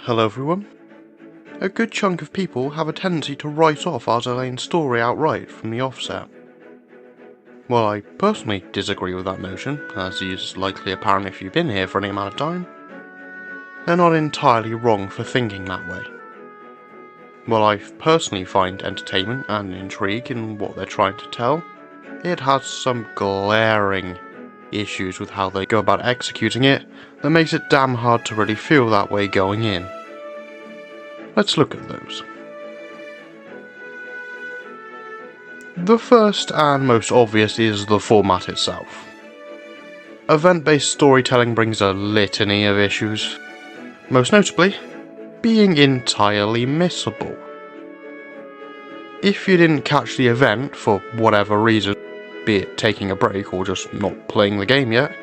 Hello everyone. A good chunk of people have a tendency to write off Azur Lane's story outright from the offset. While I personally disagree with that notion, as is likely apparent if you've been here for any amount of time, they're not entirely wrong for thinking that way. While I personally find entertainment and intrigue in what they're trying to tell, it has some glaring issues with how they go about executing it that makes it damn hard to really feel that way going in. Let's look at those. The first and most obvious is the format itself. Event-based storytelling brings a litany of issues, most notably being entirely missable. If you didn't catch the event for whatever reason, be it taking a break or just not playing the game yet,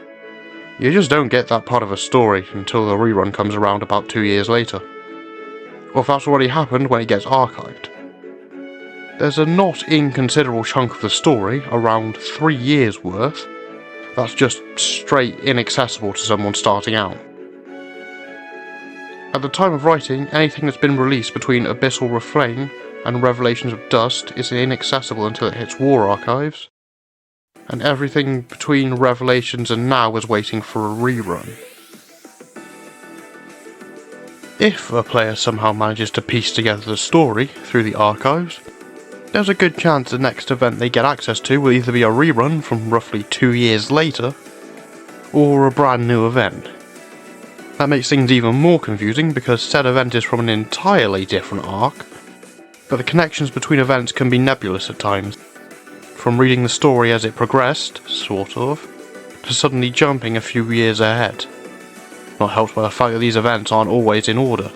you just don't get that part of a story until the rerun comes around about 2 years later. Or if that's already happened when it gets archived. There's a not inconsiderable chunk of the story, around 3 years worth, that's just straight inaccessible to someone starting out. At the time of writing, anything that's been released between Abyssal Refrain and Revelations of Dust is inaccessible until it hits War Archives, and everything between Revelations and now is waiting for a rerun. If a player somehow manages to piece together the story through the archives, there's a good chance the next event they get access to will either be a rerun from roughly 2 years later, or a brand new event. That makes things even more confusing because said event is from an entirely different arc, but the connections between events can be nebulous at times, from reading the story as it progressed, sort of, to suddenly jumping a few years ahead. Not helped by the fact that these events aren't always in order.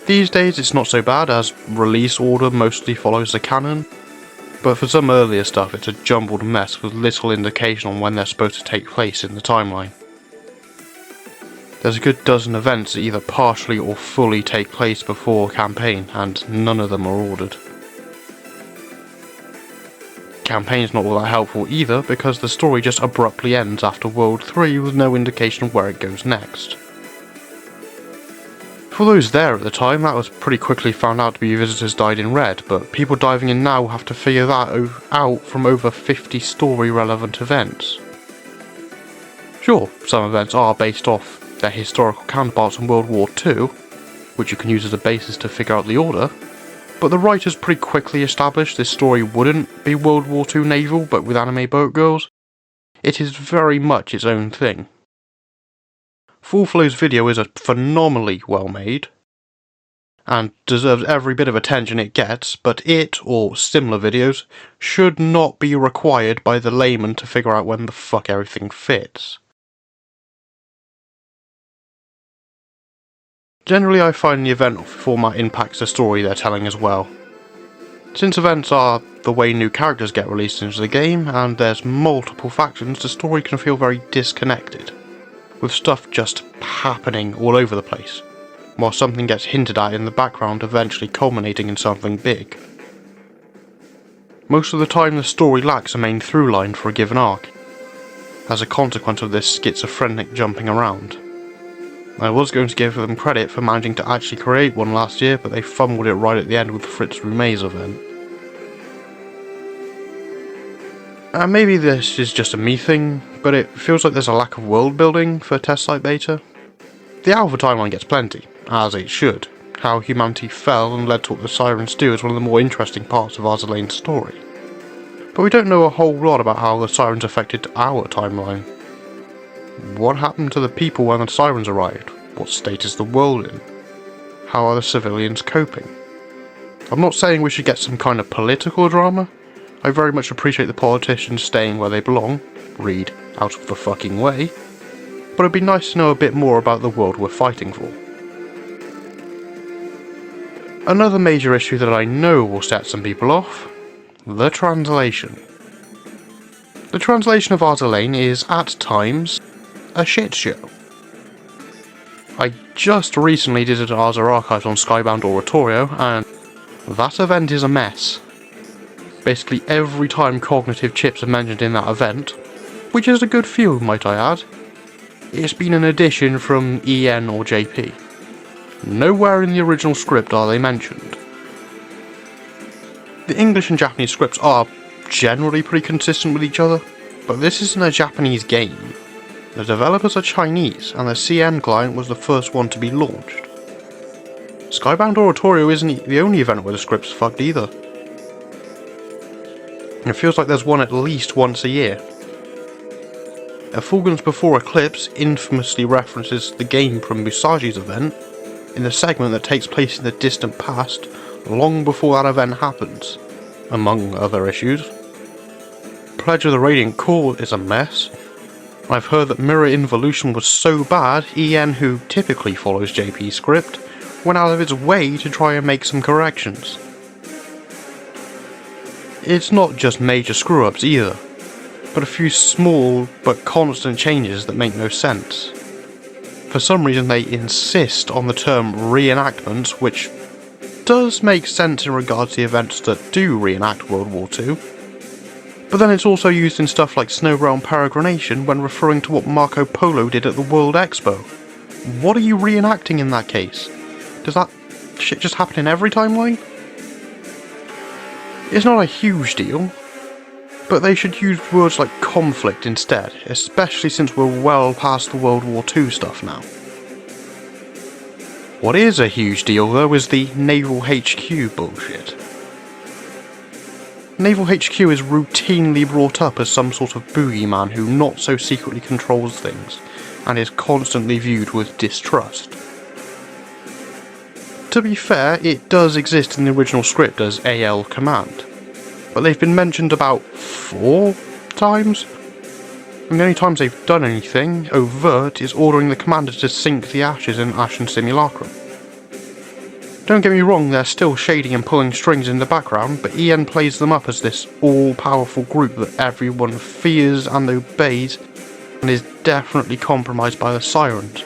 These days it's not so bad as release order mostly follows the canon, but for some earlier stuff it's a jumbled mess with little indication on when they're supposed to take place in the timeline. There's a good dozen events that either partially or fully take place before campaign, and none of them are ordered. Campaign's not all that helpful either because the story just abruptly ends after World 3 with no indication of where it goes next. For those there at the time, that was pretty quickly found out to be Visitors Died in Red, but people diving in now have to figure that out from over 50 story-relevant events. Sure, some events are based off their historical counterparts in World War II, which you can use as a basis to figure out the order, but the writers pretty quickly established this story wouldn't be World War II naval, but with anime boat girls. It is very much its own thing. Full Flow's video is phenomenally well made, and deserves every bit of attention it gets, but it, or similar videos, should not be required by the layman to figure out when the fuck everything fits. Generally I find the event format impacts the story they're telling as well. Since events are the way new characters get released into the game, and there's multiple factions, the story can feel very disconnected, with stuff just happening all over the place, while something gets hinted at in the background eventually culminating in something big. Most of the time the story lacks a main through line for a given arc, as a consequence of this schizophrenic jumping around. I was going to give them credit for managing to actually create one last year, but they fumbled it right at the end with Fritz Rumay's event. And maybe this is just a me thing, but it feels like there's a lack of world building for test site beta. The alpha timeline gets plenty, as it should. How humanity fell and led to what the Sirens do is one of the more interesting parts of Azur Lane's story. But we don't know a whole lot about how the Sirens affected our timeline. What happened to the people when the Sirens arrived? What state is the world in? How are the civilians coping? I'm not saying we should get some kind of political drama. I very much appreciate the politicians staying where they belong, read out of the fucking way, but it'd be nice to know a bit more about the world we're fighting for. Another major issue that I know will set some people off: the translation. The translation of Azur Lane is, at times, a shit show. I just recently did Azur Archives on Skybound Oratorio, and that event is a mess. Basically every time cognitive chips are mentioned in that event, which is a good few might I add, it's been an addition from EN or JP. Nowhere in the original script are they mentioned. The English and Japanese scripts are generally pretty consistent with each other, but this isn't a Japanese game. The developers are Chinese, and the CN client was the first one to be launched. Skybound Oratorio isn't the only event where the script's fucked either. It feels like there's one at least once a year. Effulgence Before Eclipse infamously references the game from Musagi's event in the segment that takes place in the distant past, long before that event happens, among other issues. Pledge of the Radiant Core is a mess. I've heard that Mirror Involution was so bad, EN, who typically follows JP's script, went out of its way to try and make some corrections. It's not just major screw-ups either, but a few small but constant changes that make no sense. For some reason they insist on the term reenactments, which does make sense in regards to the events that do reenact World War II, but then it's also used in stuff like Snow Realm Peregrination when referring to what Marco Polo did at the World Expo. What are you reenacting in that case? Does that shit just happen in every timeline? It's not a huge deal, but they should use words like conflict instead, especially since we're well past the World War II stuff now. What is a huge deal though is the Naval HQ bullshit. Naval HQ is routinely brought up as some sort of boogeyman who not so secretly controls things, and is constantly viewed with distrust. To be fair, it does exist in the original script as AL Command, but they've been mentioned about 4 times, and the only times they've done anything overt is ordering the commander to sink the ashes in Ashen Simulacrum. Don't get me wrong, they're still shading and pulling strings in the background, but EN plays them up as this all-powerful group that everyone fears and obeys, and is definitely compromised by the sirens,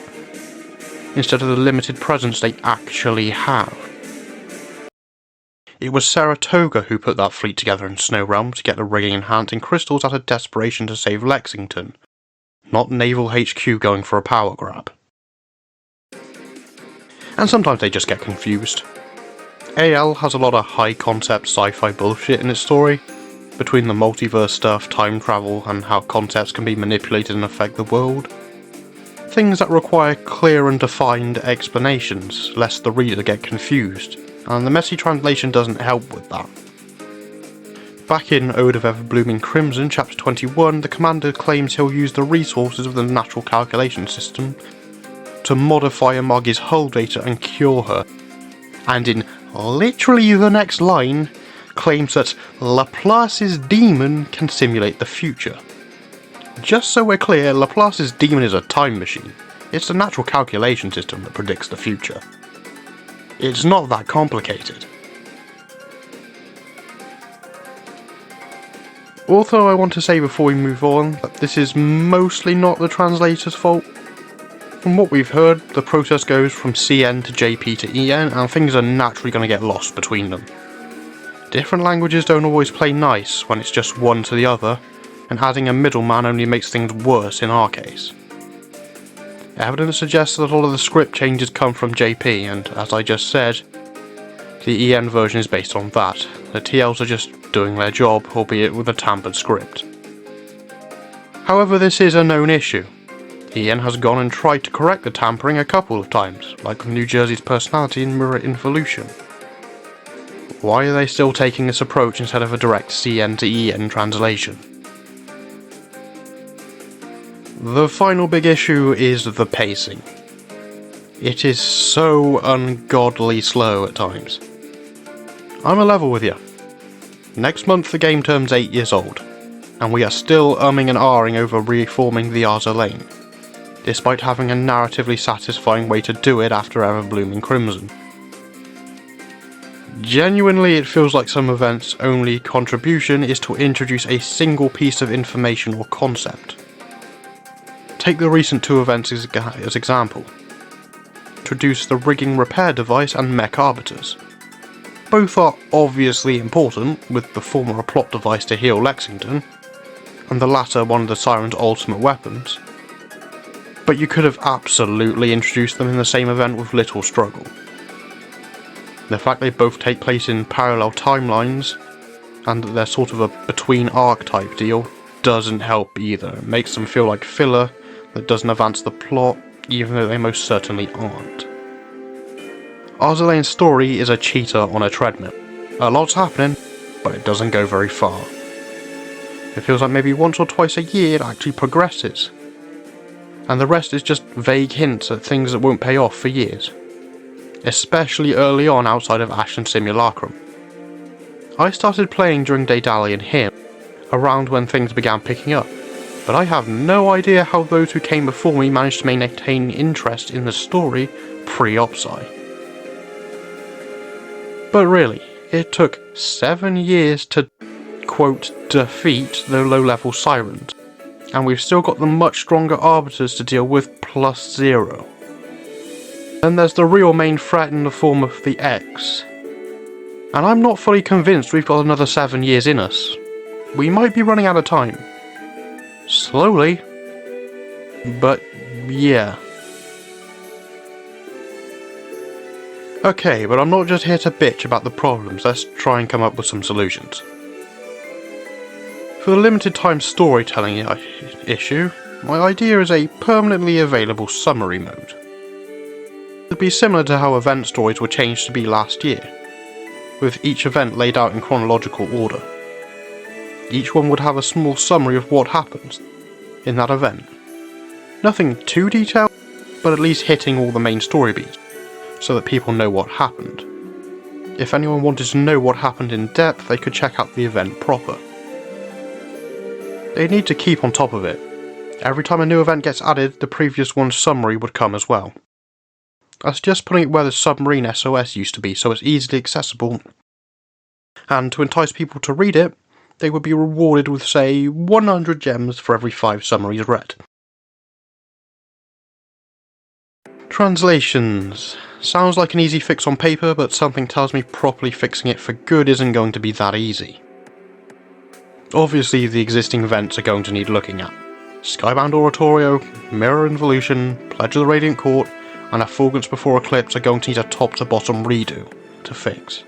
instead of the limited presence they actually have. It was Saratoga who put that fleet together in Snow Realm to get the rigging enhanced in crystals out of desperation to save Lexington, not Naval HQ going for a power grab. And sometimes they just get confused. AL has a lot of high-concept sci-fi bullshit in its story, between the multiverse stuff, time travel, and how concepts can be manipulated and affect the world. Things that require clear and defined explanations, lest the reader get confused, and the messy translation doesn't help with that. Back in Ode of Ever-Blooming Crimson, Chapter 21, the commander claims he'll use the resources of the natural calculation system to modify Amagi's hull data and cure her, and in literally the next line, claims that Laplace's demon can simulate the future. Just so we're clear, Laplace's demon is a time machine. It's the natural calculation system that predicts the future. It's not that complicated. Also, I want to say before we move on that this is mostly not the translator's fault. From what we've heard, the process goes from CN to JP to EN, and things are naturally going to get lost between them. Different languages don't always play nice when it's just one to the other, and adding a middleman only makes things worse in our case. Evidence suggests that a lot of the script changes come from JP, and as I just said, the EN version is based on that. The TLs are just doing their job, albeit with a tampered script. However, this is a known issue. EN has gone and tried to correct the tampering a couple of times, like with New Jersey's personality in Mirror Involution. Why are they still taking this approach instead of a direct CN to EN translation? The final big issue is the pacing. It is so ungodly slow at times. I'm a level with you. Next month the game turns 8 years old, and we are still umming and ahhing over reforming the Azur Lane, despite having a narratively satisfying way to do it after Ever-Blooming Crimson. Genuinely, it feels like some events' only contribution is to introduce a single piece of information or concept. Take the recent 2 events as example. Introduce the rigging repair device and mech arbiters. Both are obviously important, with the former a plot device to heal Lexington, and the latter one of the Siren's ultimate weapons. but you could have absolutely introduced them in the same event with little struggle. The fact they both take place in parallel timelines, and that they're sort of a between arc type deal, doesn't help either. It makes them feel like filler that doesn't advance the plot, even though they most certainly aren't. Azur Lane's story is a cheetah on a treadmill. A lot's happening, but it doesn't go very far. It feels like maybe once or twice a year it actually progresses. And the rest is just vague hints at things that won't pay off for years. Especially early on outside of Ashen Simulacrum. I started playing during Daedalic and Him, around when things began picking up, but I have no idea how those who came before me managed to maintain interest in the story pre-Opsai. But really, it took 7 years to, quote, defeat the low-level sirens, and we've still got the much stronger arbiters to deal with +0. Then there's the real main threat in the form of the X. And I'm not fully convinced we've got another 7 years in us. We might be running out of time. Slowly. But yeah. Okay, but I'm not just here to bitch about the problems, let's try and come up with some solutions. For the limited time storytelling issue, my idea is a permanently available summary mode. It would be similar to how event stories were changed to be last year, with each event laid out in chronological order. Each one would have a small summary of what happens in that event. Nothing too detailed, but at least hitting all the main story beats, so that people know what happened. If anyone wanted to know what happened in depth, they could check out the event proper. They need to keep on top of it. Every time a new event gets added, the previous one's summary would come as well. I suggest putting it where the submarine SOS used to be, so it's easily accessible, and to entice people to read it, they would be rewarded with, say, 100 gems for every 5 summaries read. Translations. Sounds like an easy fix on paper, but something tells me properly fixing it for good isn't going to be that easy. Obviously, the existing events are going to need looking at. Skybound Oratorio, Mirror Involution, Pledge of the Radiant Court, and Effulgence Before Eclipse are going to need a top-to-bottom redo to fix.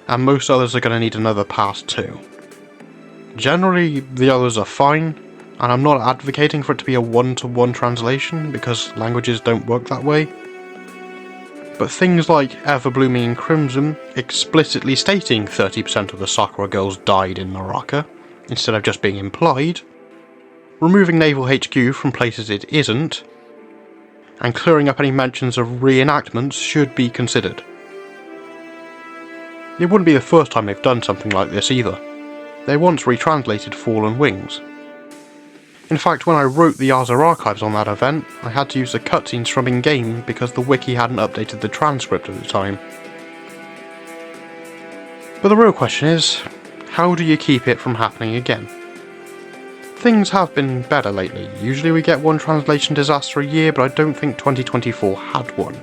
And most others are going to need another pass too. Generally, the others are fine, and I'm not advocating for it to be a one-to-one translation, because languages don't work that way. But things like Everblooming Crimson explicitly stating 30% of the Sakura girls died in Naraka, instead of just being implied, removing Naval HQ from places it isn't, and clearing up any mentions of reenactments should be considered. It wouldn't be the first time they've done something like this either. They once retranslated Fallen Wings. In fact, when I wrote the Azur archives on that event, I had to use the cutscenes from in-game because the wiki hadn't updated the transcript at the time. But the real question is, how do you keep it from happening again? Things have been better lately. Usually we get one translation disaster a year, but I don't think 2024 had one.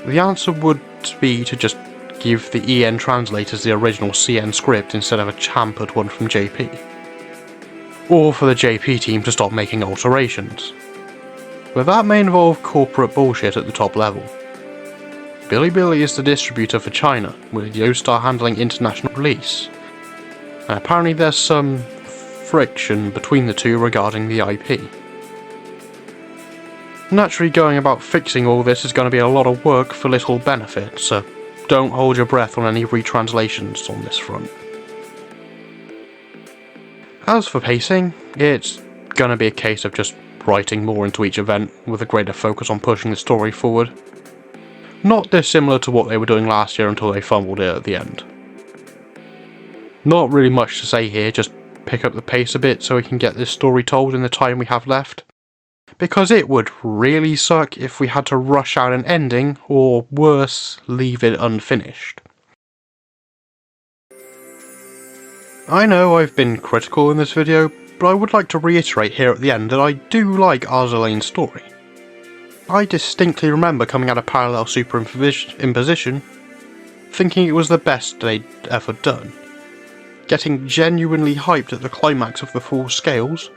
The answer would be to just give the EN translators the original CN script instead of a chamfered one from JP. Or for the JP team to stop making alterations. But that may involve corporate bullshit at the top level. Bilibili is the distributor for China, with Yostar handling international release. And apparently there's some friction between the two regarding the IP. Naturally, going about fixing all this is going to be a lot of work for little benefit, so don't hold your breath on any retranslations on this front. As for pacing, it's going to be a case of just writing more into each event with a greater focus on pushing the story forward. Not dissimilar to what they were doing last year until they fumbled it at the end. Not really much to say here, just pick up the pace a bit so we can get this story told in the time we have left. Because it would really suck if we had to rush out an ending, or worse, leave it unfinished. I know I've been critical in this video, but I would like to reiterate here at the end that I do like Azur Lane's story. I distinctly remember coming out of Parallel Superimposition thinking it was the best they'd ever done, getting genuinely hyped at the climax of the Four Scales,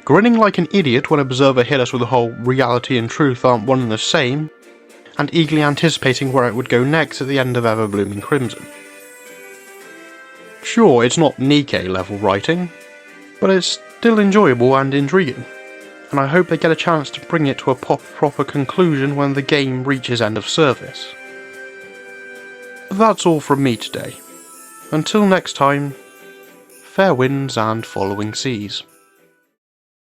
grinning like an idiot when Observer hit us with the whole reality and truth aren't one and the same, and eagerly anticipating where it would go next at the end of Ever-Blooming Crimson. Sure, it's not Nikkei level writing, but it's still enjoyable and intriguing, and I hope they get a chance to bring it to a proper conclusion when the game reaches end of service. But that's all from me today. Until next time, fair winds and following seas.